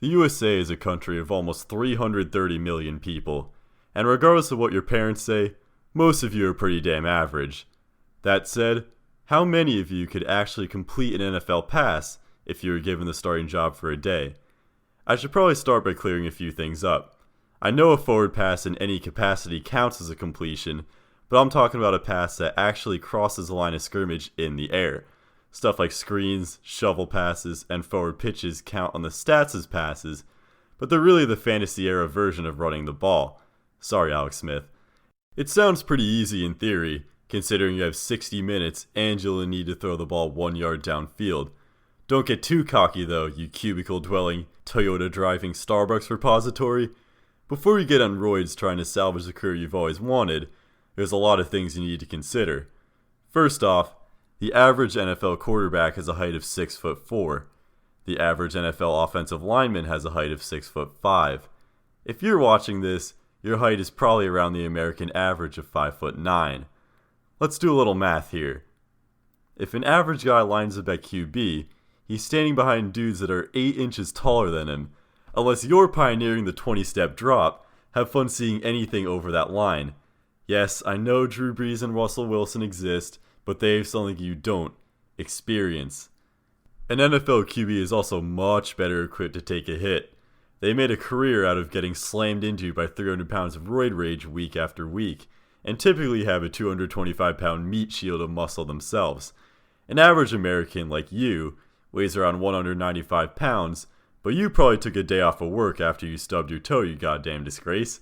The USA is a country of almost 330 million people, and regardless of what your parents say, most of you are pretty damn average. That said, how many of you could actually complete an NFL pass if you were given the starting job for a day? I should probably start by clearing a few things up. I know a forward pass in any capacity counts as a completion, but I'm talking about a pass that actually crosses the line of scrimmage in the air. Stuff like screens, shovel passes, and forward pitches count on the stats as passes, but they're really the fantasy era version of running the ball. Sorry, Alex Smith. It sounds pretty easy in theory, considering you have 60 minutes and you'll need to throw the ball 1 yard downfield. Don't get too cocky though, you cubicle-dwelling, Toyota-driving Starbucks repository. Before you get on roids trying to salvage the career you've always wanted, there's a lot of things you need to consider. First off, the average NFL quarterback has a height of 6'4". The average NFL offensive lineman has a height of 6'5". If you're watching this, your height is probably around the American average of 5'9". Let's do a little math here. If an average guy lines up at QB, he's standing behind dudes that are 8 inches taller than him. Unless you're pioneering the 20-step drop, have fun seeing anything over that line. Yes, I know Drew Brees and Russell Wilson exist, but they have something you don't: experience. An NFL QB is also much better equipped to take a hit. They made a career out of getting slammed into by 300 pounds of roid rage week after week, and typically have a 225-pound meat shield of muscle themselves. An average American like you weighs around 195 pounds, but you probably took a day off of work after you stubbed your toe, you goddamn disgrace.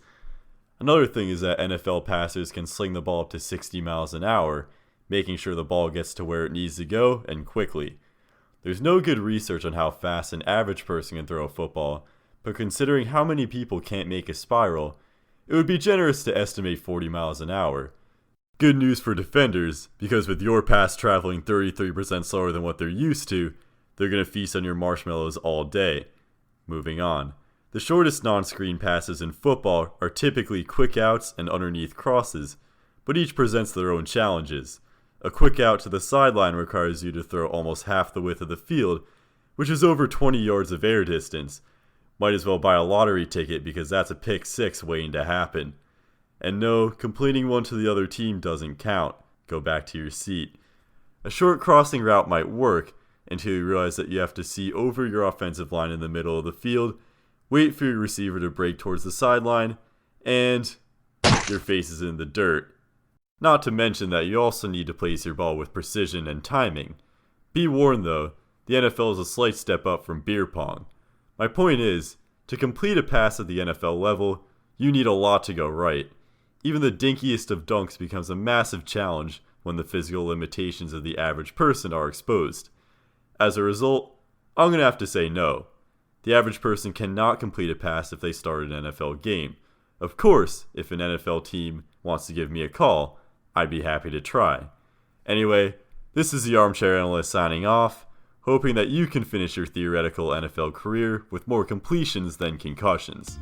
Another thing is that NFL passers can sling the ball up to 60 miles an hour, making sure the ball gets to where it needs to go and quickly. There's no good research on how fast an average person can throw a football, but considering how many people can't make a spiral, it would be generous to estimate 40 miles an hour. Good news for defenders, because with your pass traveling 33% slower than what they're used to, they're going to feast on your marshmallows all day. Moving on. The shortest non-screen passes in football are typically quick outs and underneath crosses, but each presents their own challenges. A quick out to the sideline requires you to throw almost half the width of the field, which is over 20 yards of air distance. Might as well buy a lottery ticket because that's a pick six waiting to happen. And no, completing one to the other team doesn't count. Go back to your seat. A short crossing route might work until you realize that you have to see over your offensive line in the middle of the field, wait for your receiver to break towards the sideline, and your face is in the dirt. Not to mention that you also need to place your ball with precision and timing. Be warned though, the NFL is a slight step up from beer pong. My point is, to complete a pass at the NFL level, you need a lot to go right. Even the dinkiest of dunks becomes a massive challenge when the physical limitations of the average person are exposed. As a result, I'm going to have to say no. The average person cannot complete a pass if they start an NFL game. Of course, if an NFL team wants to give me a call, I'd be happy to try. Anyway, this is the Armchair Analyst signing off, hoping that you can finish your theoretical NFL career with more completions than concussions.